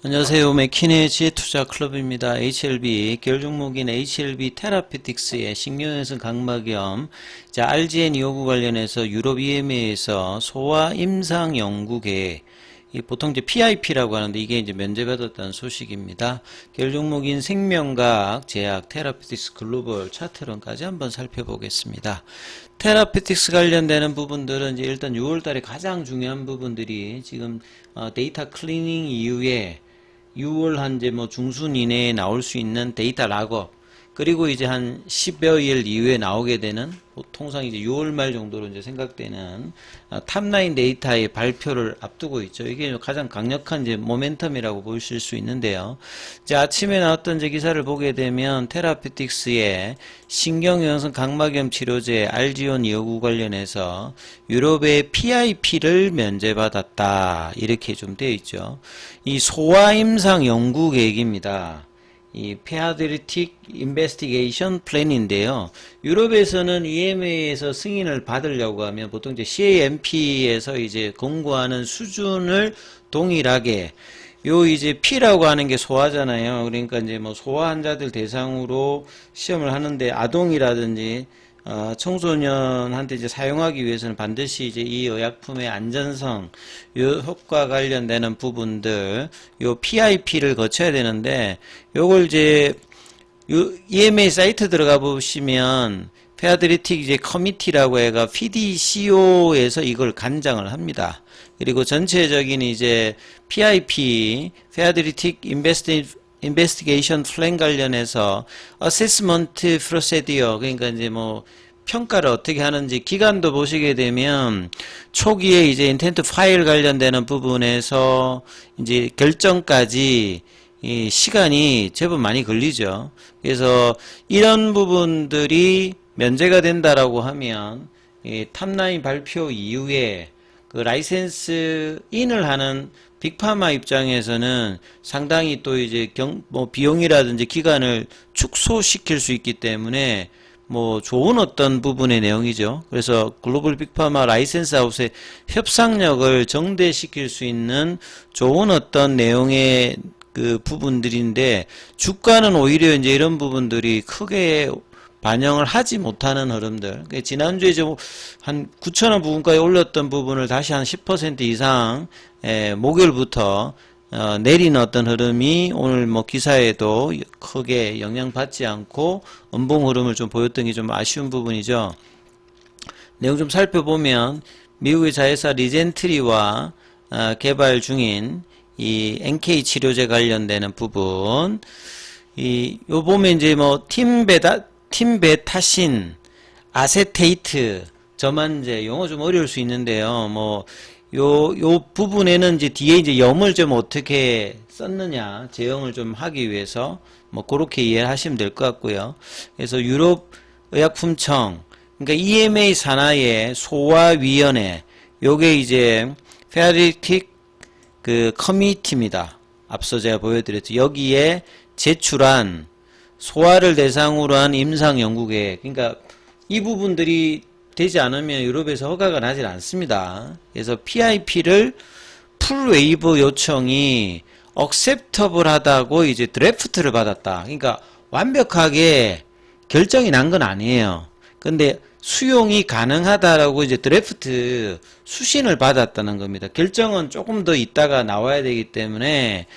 안녕하세요. 맥키네지 투자클럽입니다. HLB, 계열 종목인 HLB 테라피틱스의 신경연성 각막염, RGN 요구 관련해서 유럽 EMA에서 소아 임상 연구 계획, 보통 이제 PIP라고 하는데 이게 이제 면제받았다는 소식입니다. 계열 종목인 생명과학, 제약, 테라피틱스 글로벌 차트론까지 한번 살펴보겠습니다. 테라피틱스 관련되는 부분들은 이제 일단 6월달에 가장 중요한 부분들이 지금 데이터 클리닝 이후에 6월 한 이제 뭐 중순 이내에 나올 수 있는 데이터 락업, 그리고 이제 한 10여일 이후에 나오게 되는, 통상 이제 6월 말 정도로 이제 생각되는 탑라인 데이터의 발표를 앞두고 있죠. 이게 가장 강력한 이제 모멘텀이라고 보실 수 있는데요. 이제 아침에 나왔던 이제 기사를 보게 되면 테라피틱스의 신경연성 각막염 치료제 알지온 여구 관련해서 유럽의 PIP를 면제받았다, 이렇게 좀 되어 있죠. 이 소아 임상 연구 계획입니다. 이 Pediatric Investigation Plan인데요. 유럽에서는 EMA에서 승인을 받으려고 하면 보통 이제 CAMP에서 이제 권고하는 수준을 동일하게, 요 이제 P라고 하는 게 소아잖아요. 그러니까 이제 뭐 소아 환자들 대상으로 시험을 하는데 아동이라든지 청소년한테 이제 사용하기 위해서는 반드시 이제 이 의약품의 안전성, 요 효과 관련되는 부분들, 요 PIP를 거쳐야 되는데, 요걸 이제 요 EMA 사이트 들어가 보시면 페아드리틱 이제 커미티라고 해가 PDCO에서 이걸 간장을 합니다. 그리고 전체적인 이제 PIP, 페아드리틱 인베스티게이션 플랜 관련해서 어세스먼트 프로세디어, 그러니까 이제 뭐 평가를 어떻게 하는지 기간도 보시게 되면 초기에 이제 인텐트 파일 관련되는 부분에서 이제 결정까지 이 시간이 제법 많이 걸리죠. 그래서 이런 부분들이 면제가 된다라고 하면 이 탑라인 발표 이후에 그 라이센스 인을 하는 빅파마 입장에서는 상당히 또 이제 뭐 비용이라든지 기간을 축소시킬 수 있기 때문에 뭐 좋은 어떤 부분의 내용이죠. 그래서 글로벌 빅파마 라이센스 하우스의 협상력을 정대시킬 수 있는 좋은 어떤 내용의 그 부분들인데, 주가는 오히려 이제 이런 부분들이 크게 반영을 하지 못하는 흐름들. 지난주에 한 9,000원 부분까지 올렸던 부분을 다시 한 10% 이상 목요일부터 내리는 어떤 흐름이 오늘 뭐 기사에도 크게 영향받지 않고 음봉 흐름을 좀 보였던 게 좀 아쉬운 부분이죠. 내용 좀 살펴보면 미국의 자회사 리젠트리와 개발 중인 이 NK 치료제 관련되는 부분, 요 보면 이제 뭐 팀베타신, 아세테이트, 저만제, 용어 좀 어려울 수 있는데요. 뭐, 요 부분에는 이제 뒤에 이제 염을 좀 어떻게 썼느냐, 제형을 좀 하기 위해서, 뭐, 그렇게 이해하시면 될 것 같고요. 그래서 유럽 의약품청, 그러니까 EMA 산하의 소아위원회, 요게 이제, 페아리틱 그 커미티입니다. 앞서 제가 보여드렸죠. 여기에 제출한 소아를 대상으로 한 임상 연구계획, 그러니까 이 부분들이 되지 않으면 유럽에서 허가가 나질 않습니다. 그래서 PIP를 풀 웨이브 요청이 억셉터블하다고 이제 드래프트를 받았다. 그러니까 완벽하게 결정이 난 건 아니에요. 근데 수용이 가능하다라고 이제 드래프트 수신을 받았다는 겁니다. 결정은 조금 더 있다가 나와야 되기 때문에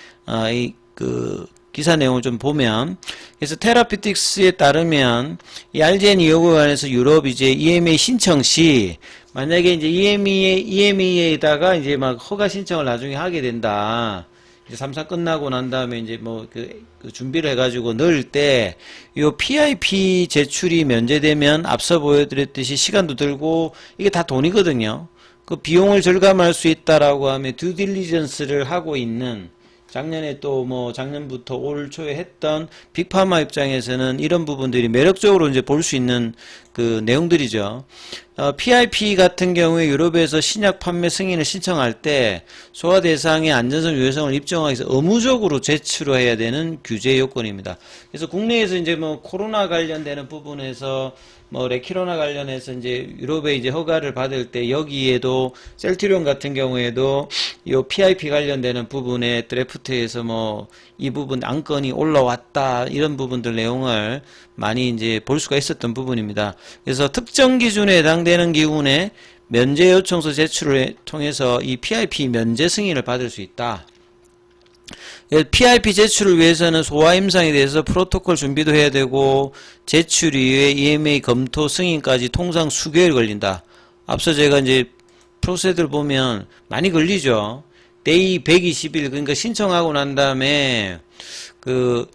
기사 내용을 좀 보면, 그래서 테라피틱스에 따르면 이 RGN 요구에 관해서 유럽 이제 EMA 신청 시, 만약에 이제 EMA에다가 이제 막 허가 신청을 나중에 하게 된다. 이제 3상 끝나고 난 다음에 이제 뭐 그 준비를 해가지고 넣을 때, 요 PIP 제출이 면제되면 앞서 보여드렸듯이 시간도 들고 이게 다 돈이거든요. 그 비용을 절감할 수 있다라고 하면 듀딜리전스를 하고 있는, 작년에 또 뭐 작년부터 올 초에 했던 빅파마 입장에서는 이런 부분들이 매력적으로 이제 볼 수 있는 그 내용들이죠. PIP 같은 경우에 유럽에서 신약 판매 승인을 신청할 때 소아 대상의 안전성 유해성을 입증하기 위해서 의무적으로 제출해야 되는 규제 요건입니다. 그래서 국내에서 이제 뭐 코로나 관련되는 부분에서 뭐 레키로나 관련해서 이제 유럽에 이제 허가를 받을 때 여기에도 셀트리온 같은 경우에도 요 PIP 관련되는 부분에 드래프트에서 뭐 이 부분 안건이 올라왔다 이런 부분들 내용을 많이 이제 볼 수가 있었던 부분입니다. 그래서 특정 기준에 해당되는 기준에 면제 요청서 제출을 통해서 이 PIP 면제 승인을 받을 수 있다. PIP 제출을 위해서는 소와 임상에 대해서 프로토콜 준비도 해야 되고 제출 이후에 EMA 검토 승인까지 통상 수개월 걸린다. 앞서 제가 이제 프로세스를 보면 많이 걸리죠. 데이 120일 그러니까 신청하고 난 다음에 그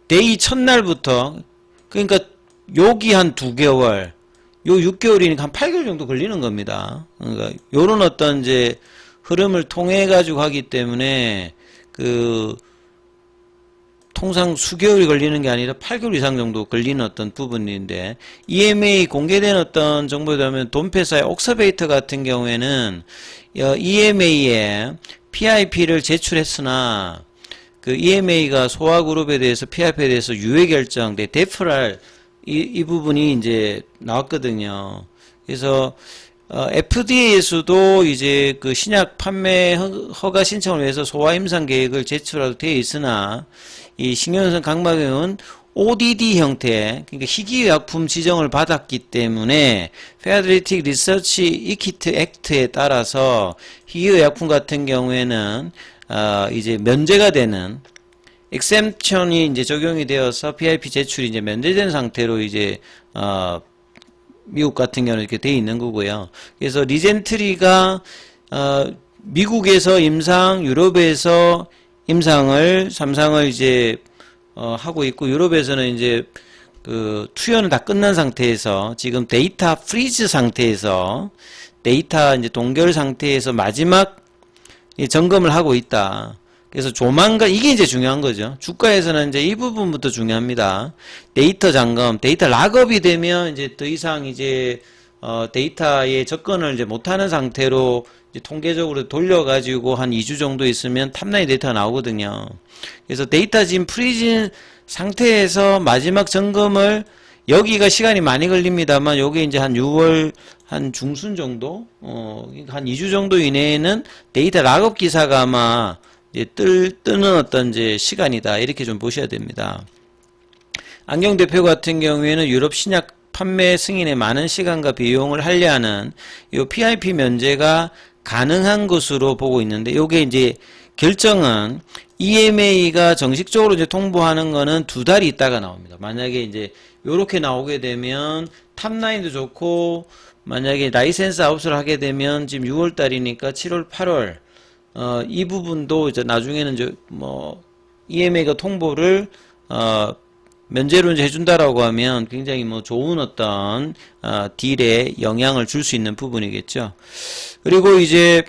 데이 첫날부터 그러니까 여기 한 2개월 요 6개월이니까 한 8개월 정도 걸리는 겁니다. 그러니까 요런 어떤 이제 흐름을 통해 가지고 하기 때문에 그 통상 수개월이 걸리는 게 아니라 8개월 이상 정도 걸리는 어떤 부분인데 EMA 공개된 어떤 정보에 따르면 돈페사의 옥서베이터 같은 경우에는 EMA에 PIP를 제출했으나 그 EMA가 소아그룹에 대해서 PIP에 대해서 유예 결정, 데프랄 이 부분이 이제 나왔거든요. 그래서 FDA에서도 이제 그 신약 판매 허가 신청을 위해서 소아 임상 계획을 제출하도 되어 있으나 이 신경성 각막염은 ODD 형태, 그러니까 희귀의약품 지정을 받았기 때문에 Pediatric Research Equity Act에 따라서 희귀의약품 같은 경우에는 이제 면제가 되는 exemption이 이제 적용이 되어서 PIP 제출이 이제 면제된 상태로 이제 미국 같은 경우는 이렇게 돼 있는 거고요. 그래서 리젠트리가 미국에서 임상, 유럽에서 임상을 3상을 이제 하고 있고 유럽에서는 이제 그 투여는 다 끝난 상태에서 지금 데이터 프리즈 상태에서 데이터 이제 동결 상태에서 마지막 점검을 하고 있다. 그래서 조만간 이게 이제 중요한 거죠. 주가에서는 이제 이 부분부터 중요합니다. 데이터 점검, 데이터 락업이 되면 이제 더 이상 이제 데이터에 접근을 이제 못하는 상태로 이제 통계적으로 돌려가지고 한 2주 정도 있으면 탑라인 데이터가 나오거든요. 그래서 데이터 지금 프리즌 상태에서 마지막 점검을 여기가 시간이 많이 걸립니다만 요게 이제 한 6월 한 중순 정도 한 2주 정도 이내에는 데이터 락업 기사가 아마 이제 뜨는 어떤 이제 시간이다 이렇게 좀 보셔야 됩니다. 안경 대표 같은 경우에는 유럽 신약 판매 승인에 많은 시간과 비용을 할애하는 이 PIP 면제가 가능한 것으로 보고 있는데 요게 이제 결정은 EMA가 정식적으로 이제 통보하는 거는 2달이 있다가 나옵니다. 만약에 이제 요렇게 나오게 되면 탑라인도 좋고 만약에 라이센스 아웃을 하게 되면 지금 6월 달이니까 7월 8월 이 부분도 이제 나중에는 이제 뭐 EMA가 통보를 면제로 이제 해준다라고 하면 굉장히 뭐 좋은 어떤 딜에 영향을 줄 수 있는 부분이겠죠. 그리고 이제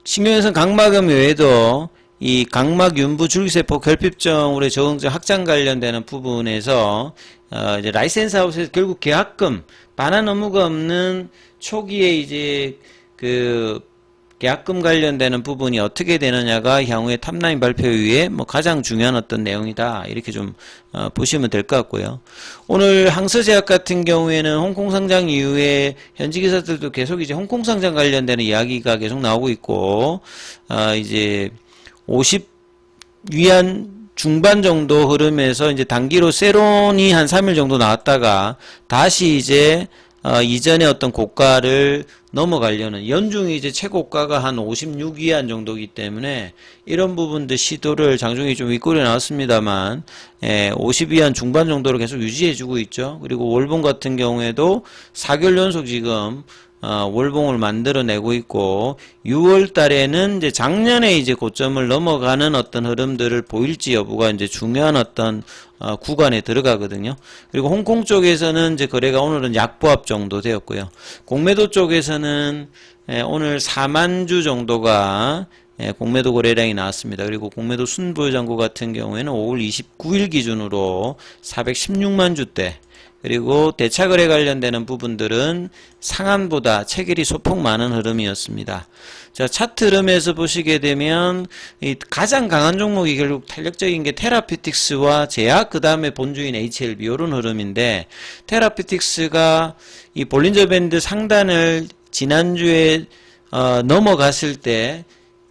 신경외선 각막염 외에도 이 각막 윤부 줄기세포 결핍증으로의 적응증 확장 관련되는 부분에서 이제 라이센스 아웃에서 결국 계약금 반환 의무가 없는 초기에 이제 그 계약금 관련되는 부분이 어떻게 되느냐가 향후에 탑라인 발표 이후에 뭐 가장 중요한 어떤 내용이다 이렇게 좀 보시면 될 것 같고요. 오늘 항서제약 같은 경우에는 홍콩 상장 이후에 현지 기사들도 계속 이제 홍콩 상장 관련되는 이야기가 계속 나오고 있고 이제 50위안 중반 정도 흐름에서 이제 단기로 세론이 한 3일 정도 나왔다가 다시 이제 이전의 어떤 고가를 넘어가려는 연중이 이제 최고가가 한 56위안 정도이기 때문에 이런 부분들 시도를 장중에 좀 윗골에 나왔습니다만 50위안 중반 정도로 계속 유지해주고 있죠. 그리고 월봉 같은 경우에도 4개월 연속 지금 월봉을 만들어내고 있고 6월 달에는 이제 작년에 이제 고점을 넘어가는 어떤 흐름들을 보일지 여부가 이제 중요한 어떤 구간에 들어가거든요. 그리고 홍콩 쪽에서는 이제 거래가 오늘은 약보합 정도 되었고요. 공매도 쪽에서는 오늘 4만 주 정도가 공매도 거래량이 나왔습니다. 그리고 공매도 순보유잔고 같은 경우에는 5월 29일 기준으로 416만 주대 그리고 대차거래 관련되는 부분들은 상한보다 체결이 소폭 많은 흐름이었습니다. 자, 차트 흐름에서 보시게 되면 이 가장 강한 종목이 결국 탄력적인 게 테라피틱스와 제약, 그 다음에 본주인 HLB 이런 흐름인데, 테라피틱스가 이 볼린저 밴드 상단을 지난주에 넘어갔을 때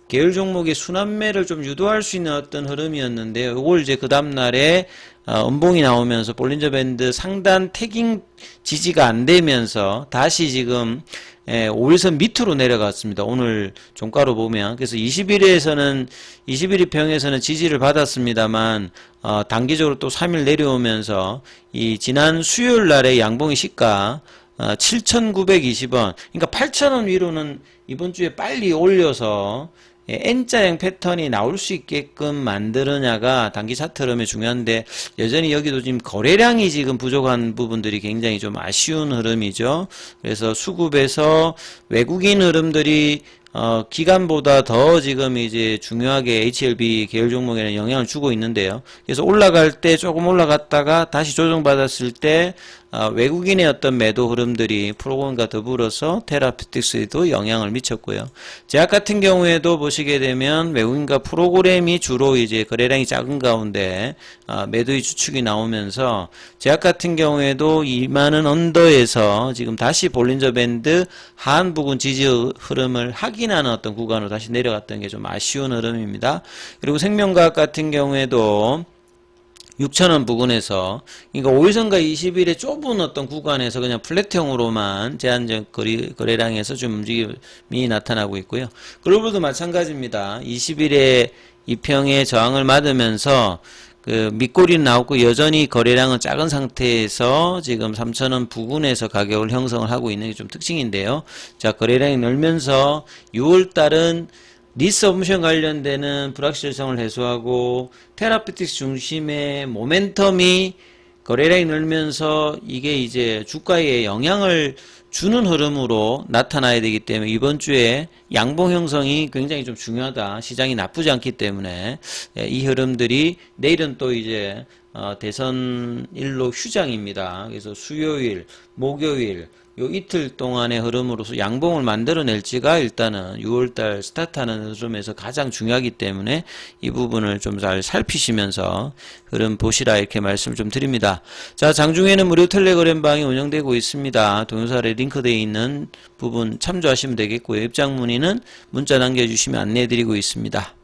계열 종목의 순환매를 좀 유도할 수 있는 어떤 흐름이었는데요. 이걸 이제 그 다음날에 음봉이 나오면서 볼린저 밴드 상단 태깅 지지가 안 되면서 다시 지금 5일선 밑으로 내려갔습니다. 오늘 종가로 보면. 그래서 21일평에서는 지지를 받았습니다만 단기적으로 또 3일 내려오면서 이 지난 수요일 날의 양봉의 시가 7,920원, 그러니까 8,000원 위로는 이번 주에 빨리 올려서 N자형 패턴이 나올 수 있게끔 만드느냐가 단기 차트 흐름이 중요한데, 여전히 여기도 지금 거래량이 지금 부족한 부분들이 굉장히 좀 아쉬운 흐름이죠. 그래서 수급에서 외국인 흐름들이 기간보다 더 지금 이제 중요하게 HLB 계열 종목에는 영향을 주고 있는데요. 그래서 올라갈 때 조금 올라갔다가 다시 조정받았을 때 외국인의 어떤 매도 흐름들이 프로그램과 더불어서 테라피틱스에도 영향을 미쳤고요. 제약 같은 경우에도 보시게 되면 외국인과 프로그램이 주로 이제 거래량이 작은 가운데 매도의 주축이 나오면서, 제약 같은 경우에도 2만원 언더에서 지금 다시 볼린저 밴드 하한 부근 지지 흐름을 확인하는 어떤 구간으로 다시 내려갔던 게 좀 아쉬운 흐름입니다. 그리고 생명과학 같은 경우에도 6,000원 부근에서, 그러니까 5일선과 20일의 좁은 어떤 구간에서 그냥 플랫형으로만 제한적 거래량에서 좀 움직임이 나타나고 있고요. 글로벌도 마찬가지입니다. 20일에 2평의 저항을 맞으면서 그 밑꼬리는 나오고 여전히 거래량은 작은 상태에서 지금 3,000원 부근에서 가격을 형성을 하고 있는 게 좀 특징인데요. 자, 거래량이 늘면서 6월달은 리서브션 관련되는 불확실성을 해소하고 테라피틱스 중심의 모멘텀이 거래량이 늘면서 이게 이제 주가에 영향을 주는 흐름으로 나타나야 되기 때문에 이번 주에 양봉 형성이 굉장히 좀 중요하다. 시장이 나쁘지 않기 때문에 이 흐름들이, 내일은 또 이제 대선 일로 휴장입니다. 그래서 수요일, 목요일 요 이틀 동안의 흐름으로서 양봉을 만들어낼지가 일단은 6월달 스타트하는 흐름에서 가장 중요하기 때문에 이 부분을 좀 잘 살피시면서 흐름 보시라, 이렇게 말씀을 좀 드립니다. 자, 장중에는 무료 텔레그램방이 운영되고 있습니다. 동영상에 링크되어 있는 부분 참조하시면 되겠고요. 입장 문의는 문자 남겨주시면 안내해드리고 있습니다.